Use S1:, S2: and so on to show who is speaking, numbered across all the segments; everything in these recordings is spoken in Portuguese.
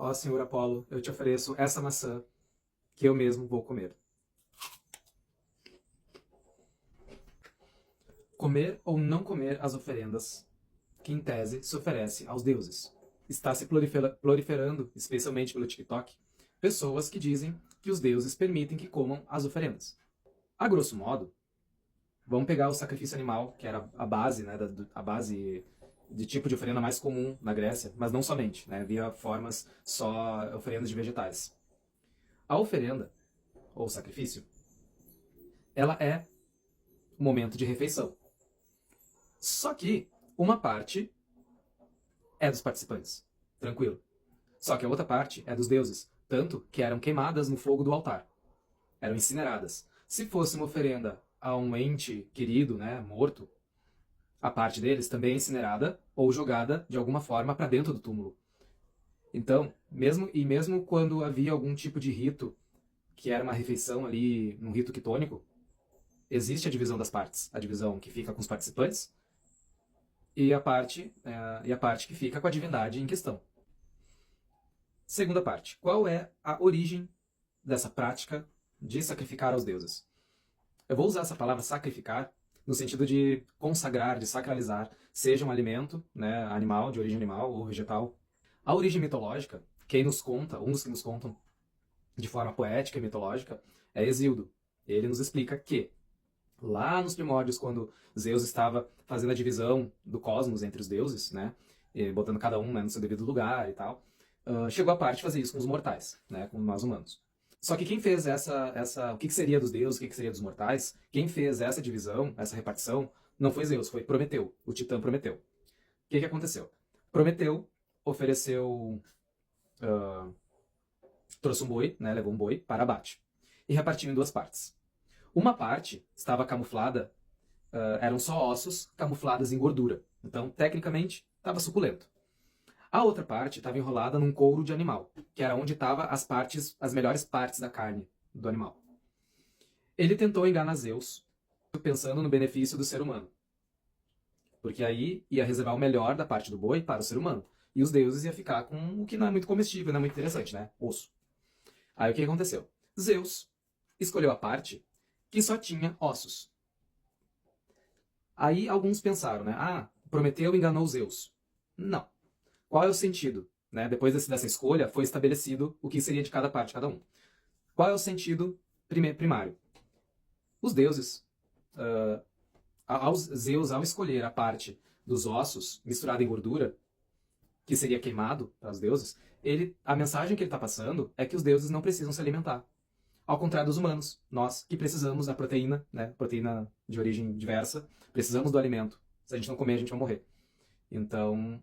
S1: Ó Senhor Apolo, eu te ofereço essa maçã que eu mesmo vou comer. Comer ou não comer as oferendas que, em tese, se oferece aos deuses. Está se proliferando, especialmente pelo TikTok, pessoas que dizem que os deuses permitem que comam as oferendas. A grosso modo, vamos pegar o sacrifício animal, que era a base, né, a base de tipo de oferenda mais comum na Grécia, mas não somente, né, havia formas só oferendas de vegetais. A oferenda, ou sacrifício, ela é o momento de refeição. Só que uma parte é dos participantes, tranquilo. Só que a outra parte é dos deuses, tanto que eram queimadas no fogo do altar, eram incineradas. Se fosse uma oferenda a um ente querido, né, morto, a parte deles também é incinerada ou jogada de alguma forma para dentro do túmulo. Então, mesmo quando havia algum tipo de rito, que era uma refeição ali, num rito quitônico, existe a divisão das partes. A divisão que fica com os participantes e a parte que fica com a divindade em questão. Segunda parte. Qual é a origem dessa prática de sacrificar aos deuses? Eu vou usar essa palavra sacrificar no sentido de consagrar, de sacralizar, seja um alimento, né, animal, de origem animal ou vegetal. A origem mitológica, quem nos conta, um dos que nos contam de forma poética e mitológica, é Hesíodo. Ele nos explica que, lá nos primórdios, quando Zeus estava fazendo a divisão do cosmos entre os deuses, né, botando cada um, né, no seu devido lugar e tal, chegou a parte de fazer isso com os mortais, né, com nós humanos. Só que quem fez o que seria dos deuses, o que seria dos mortais, quem fez essa divisão, essa repartição, não foi Zeus, foi Prometeu, o titã Prometeu. O que aconteceu? Prometeu ofereceu, trouxe um boi, né, levou um boi para abate, e repartiu em duas partes. Uma parte estava camuflada, eram só ossos camuflados em gordura, então tecnicamente estava suculento. A outra parte estava enrolada num couro de animal, que era onde estavam as melhores partes da carne do animal. Ele tentou enganar Zeus, pensando no benefício do ser humano. Porque aí ia reservar o melhor da parte do boi para o ser humano. E os deuses iam ficar com o que não é muito comestível, não é muito interessante, né? Osso. Aí o que aconteceu? Zeus escolheu a parte que só tinha ossos. Aí alguns pensaram, né? Ah, Prometeu enganou Zeus. Não. Qual é o sentido? Né? Depois dessa escolha, foi estabelecido o que seria de cada parte, cada um. Qual é o sentido primário? Os deuses, Zeus, ao escolher a parte dos ossos misturada em gordura, que seria queimado para os deuses, a mensagem que ele está passando é que os deuses não precisam se alimentar. Ao contrário dos humanos, nós que precisamos da proteína, né, proteína de origem diversa, precisamos do alimento. Se a gente não comer, a gente vai morrer. Então,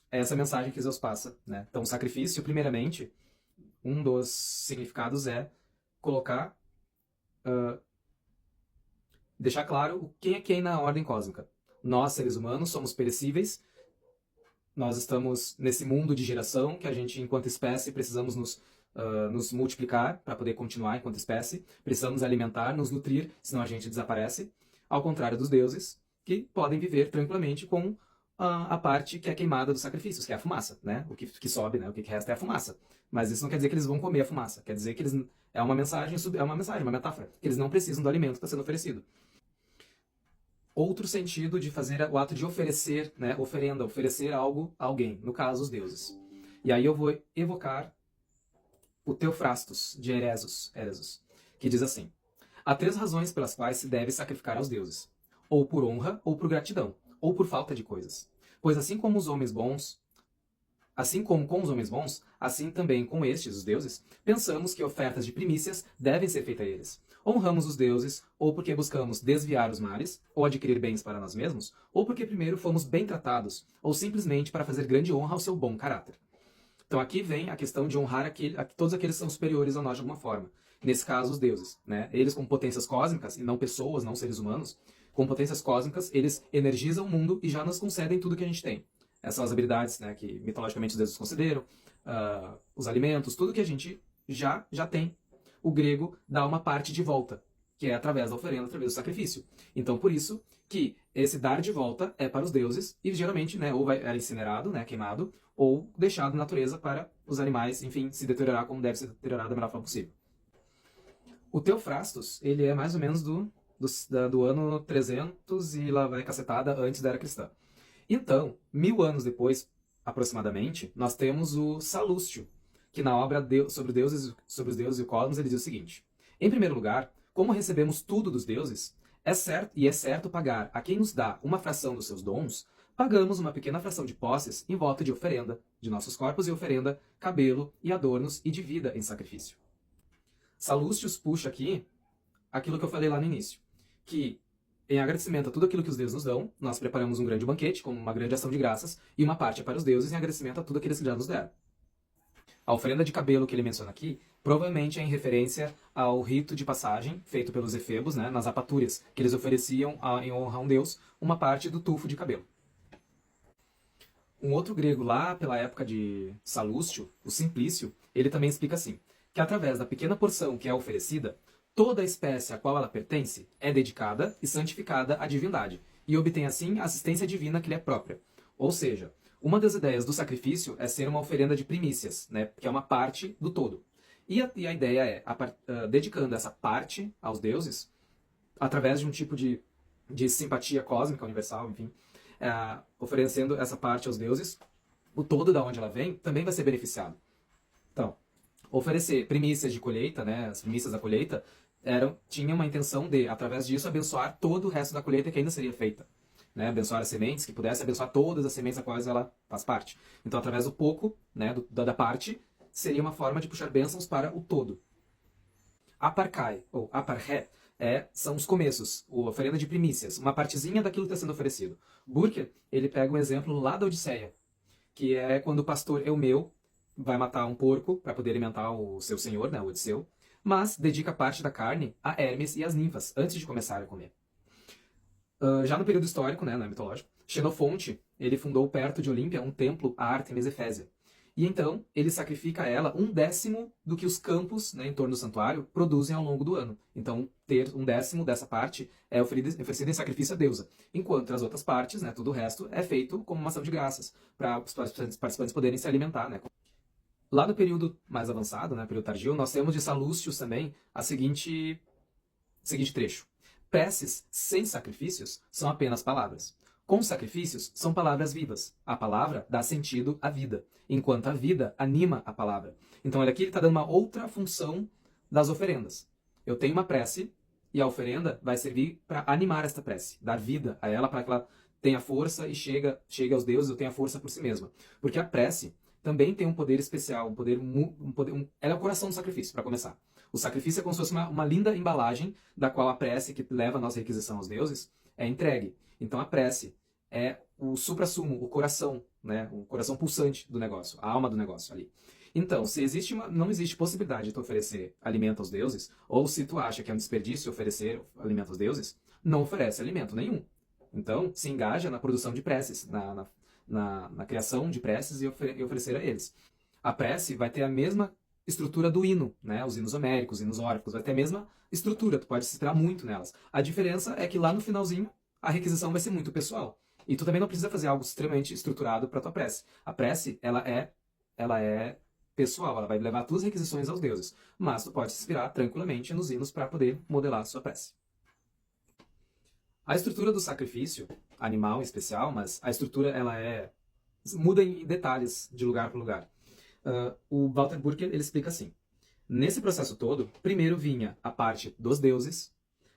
S1: é essa mensagem que Zeus passa, né? Então, o sacrifício, primeiramente, um dos significados é colocar, deixar claro quem é quem na ordem cósmica. Nós, seres humanos, somos perecíveis, nós estamos nesse mundo de geração que a gente, enquanto espécie, precisamos nos multiplicar para poder continuar enquanto espécie, precisamos alimentar, nos nutrir, senão a gente desaparece, ao contrário dos deuses, que podem viver tranquilamente com a parte que é queimada dos sacrifícios, que é a fumaça, né? O que sobe, né? O que resta é a fumaça. Mas isso não quer dizer que eles vão comer a fumaça, quer dizer que uma mensagem, uma metáfora, que eles não precisam do alimento que está sendo oferecido. Outro sentido de fazer o ato de oferecer, né? Oferenda, oferecer algo a alguém, no caso, os deuses. E aí eu vou evocar o Teofrastos, de Eresos, que diz assim: há 3 razões pelas quais se deve sacrificar aos deuses, ou por honra, ou por gratidão, ou por falta de coisas. Pois assim como com os homens bons, assim também com estes, os deuses, pensamos que ofertas de primícias devem ser feitas a eles. Honramos os deuses, ou porque buscamos desviar os males, ou adquirir bens para nós mesmos, ou porque primeiro fomos bem tratados, ou simplesmente para fazer grande honra ao seu bom caráter. Então aqui vem a questão de honrar todos aqueles que são superiores a nós de alguma forma. Nesse caso, os deuses, né? Eles, como potências cósmicas, e não pessoas, não seres humanos, com potências cósmicas, eles energizam o mundo e já nos concedem tudo que a gente tem. Essas são as habilidades, né, que mitologicamente os deuses concederam, os alimentos, tudo que a gente já tem. O grego dá uma parte de volta, que é através da oferenda, através do sacrifício. Então, por isso que esse dar de volta é para os deuses, e geralmente, né, ou era incinerado, né, queimado, ou deixado na natureza para os animais, enfim, se deteriorar como deve se deteriorar da melhor forma possível. O Teofrastos, ele é mais ou menos do ano 300 e lá vai cacetada antes da Era Cristã. Então, 1000 anos depois, aproximadamente, nós temos o Salústio, que na obra sobre os deuses e o cosmos, ele diz o seguinte: em primeiro lugar, como recebemos tudo dos deuses, é certo pagar a quem nos dá uma fração dos seus dons, pagamos uma pequena fração de posses em volta de oferenda, de nossos corpos e oferenda, cabelo e adornos e de vida em sacrifício. Salústios puxa aqui aquilo que eu falei lá no início, que em agradecimento a tudo aquilo que os deuses nos dão, nós preparamos um grande banquete, como uma grande ação de graças, e uma parte é para os deuses em agradecimento a tudo aquilo que eles já nos deram. A oferenda de cabelo que ele menciona aqui, provavelmente é em referência ao rito de passagem feito pelos efebos, né, nas apatúrias, que eles ofereciam em honra a um deus uma parte do tufo de cabelo. Um outro grego lá pela época de Salústio, o Simplício, ele também explica assim, que através da pequena porção que é oferecida, toda a espécie a qual ela pertence é dedicada e santificada à divindade, e obtém assim a assistência divina que lhe é própria. Ou seja, uma das ideias do sacrifício é ser uma oferenda de primícias, né, que é uma parte do todo. E a ideia é, dedicando essa parte aos deuses, através de um tipo de simpatia cósmica, universal, enfim, oferecendo essa parte aos deuses, o todo da onde ela vem também vai ser beneficiado. Então, oferecer primícias de colheita, né, as primícias da colheita, tinham uma intenção de, através disso, abençoar todo o resto da colheita que ainda seria feita. Né, abençoar as sementes, que pudesse abençoar todas as sementes a quais ela faz parte. Então, através do pouco, né, da parte, seria uma forma de puxar bênçãos para o todo. Aparkai, ou aparré, são os começos, a oferenda de primícias, uma partezinha daquilo que está sendo oferecido. Burker, ele pega um exemplo lá da Odisseia, que é quando o pastor Eumeu vai matar um porco para poder alimentar o seu senhor, né, o Odisseu, mas dedica parte da carne a Hermes e às ninfas, antes de começar a comer. Já no período histórico, né, não mitológico, Xenofonte, ele fundou perto de Olímpia um templo a Ártemis Efésia. E então, ele sacrifica a ela 1/10 do que os campos, né, em torno do santuário produzem ao longo do ano. Então, ter 1/10 dessa parte é oferecido em sacrifício à deusa. Enquanto as outras partes, né, tudo o resto, é feito como uma ação de graças, para os participantes poderem se alimentar. Né. Lá no período mais avançado, né, período tardio, nós temos de Salústios também o seguinte trecho. Preces sem sacrifícios são apenas palavras. Com sacrifícios são palavras vivas. A palavra dá sentido à vida, enquanto a vida anima a palavra. Então, olha aqui, ele está dando uma outra função das oferendas. Eu tenho uma prece e a oferenda vai servir para animar esta prece, dar vida a ela para que ela tenha força e chegue aos deuses ou tenha força por si mesma. Porque a prece também tem um poder especial, ela é o coração do sacrifício, para começar. O sacrifício é como se fosse uma linda embalagem da qual a prece, que leva a nossa requisição aos deuses, é entregue. Então a prece é o suprassumo, o coração, né? O coração pulsante do negócio, a alma do negócio ali. Então, se não existe possibilidade de tu oferecer alimento aos deuses, ou se tu acha que é um desperdício oferecer alimento aos deuses, não oferece alimento nenhum. Então, se engaja na produção de preces, na criação de preces e oferecer a eles. A prece vai ter a mesma estrutura do hino, né? Os hinos homéricos, os hinos órficos, vai ter a mesma estrutura, tu pode se inspirar muito nelas. A diferença é que lá no finalzinho, a requisição vai ser muito pessoal. E tu também não precisa fazer algo extremamente estruturado para tua prece. A prece, ela é pessoal, ela vai levar tuas requisições aos deuses. Mas tu pode se inspirar tranquilamente nos hinos para poder modelar a sua prece. A estrutura do sacrifício, animal em especial, mas a estrutura muda em detalhes de lugar para lugar. O Walter Burker, ele explica assim: nesse processo todo, primeiro vinha a parte dos deuses,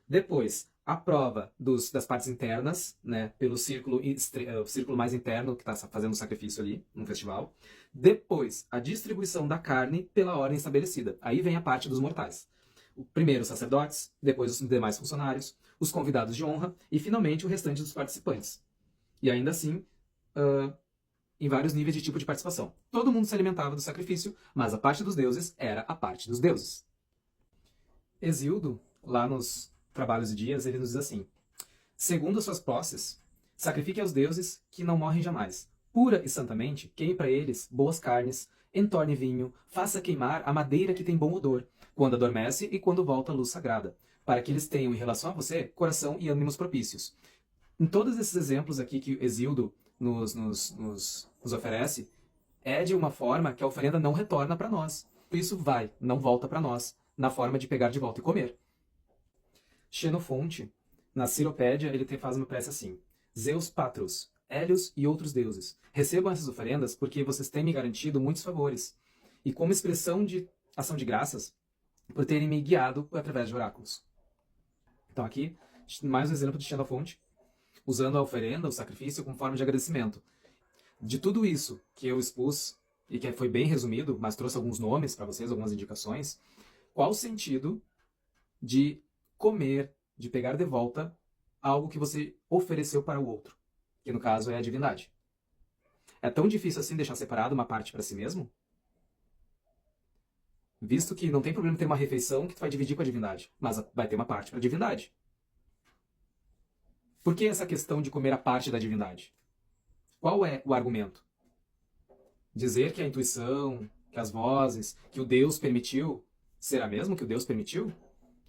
S1: depois a prova das partes internas, né, pelo círculo mais interno que está fazendo o sacrifício ali no festival, depois a distribuição da carne pela ordem estabelecida. Aí vem a parte dos mortais. Primeiro os sacerdotes, depois os demais funcionários, os convidados de honra e finalmente o restante dos participantes. E ainda assim, em vários níveis de tipo de participação. Todo mundo se alimentava do sacrifício, mas a parte dos deuses era a parte dos deuses. Hesíodo, lá nos Trabalhos e Dias, ele nos diz assim: segundo as suas posses, sacrifique aos deuses que não morrem jamais. Pura e santamente, queime para eles boas carnes, entorne vinho, faça queimar a madeira que tem bom odor, quando adormece e quando volta a luz sagrada, para que eles tenham em relação a você coração e ânimos propícios. Em todos esses exemplos aqui que Hesíodo nos oferece, é de uma forma que a oferenda não retorna para nós. Isso não volta para nós, na forma de pegar de volta e comer. Xenofonte, na Ciropédia, faz uma prece assim: Zeus Patros, Hélios e outros deuses, recebam essas oferendas porque vocês têm me garantido muitos favores, e como expressão de ação de graças, por terem me guiado através de oráculos. Então aqui, mais um exemplo de Xenofonte, usando a oferenda, o sacrifício, como forma de agradecimento. De tudo isso que eu expus, e que foi bem resumido, mas trouxe alguns nomes para vocês, algumas indicações, qual o sentido de comer, de pegar de volta algo que você ofereceu para o outro, que no caso é a divindade? É tão difícil assim deixar separado uma parte para si mesmo? Visto que não tem problema ter uma refeição que tu vai dividir com a divindade, mas vai ter uma parte para a divindade. Por que essa questão de comer a parte da divindade? Qual é o argumento? Dizer que a intuição, que as vozes, que o Deus permitiu, será mesmo que o Deus permitiu?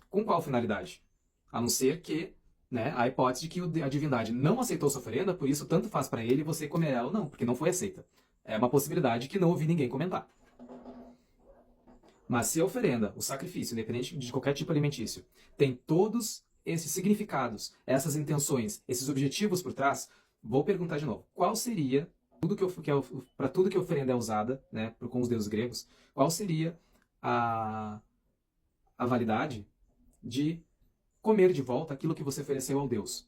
S1: Com qual finalidade? A não ser que, né, a hipótese de que a divindade não aceitou sua oferenda, por isso tanto faz para ele você comer ela ou não, porque não foi aceita. É uma possibilidade que não ouvi ninguém comentar. Mas se a oferenda, o sacrifício, independente de qualquer tipo alimentício, tem todos esses significados, essas intenções, esses objetivos por trás, vou perguntar de novo. Qual seria, para tudo que a oferenda é usada, né, com os deuses gregos, qual seria a validade de comer de volta aquilo que você ofereceu ao Deus?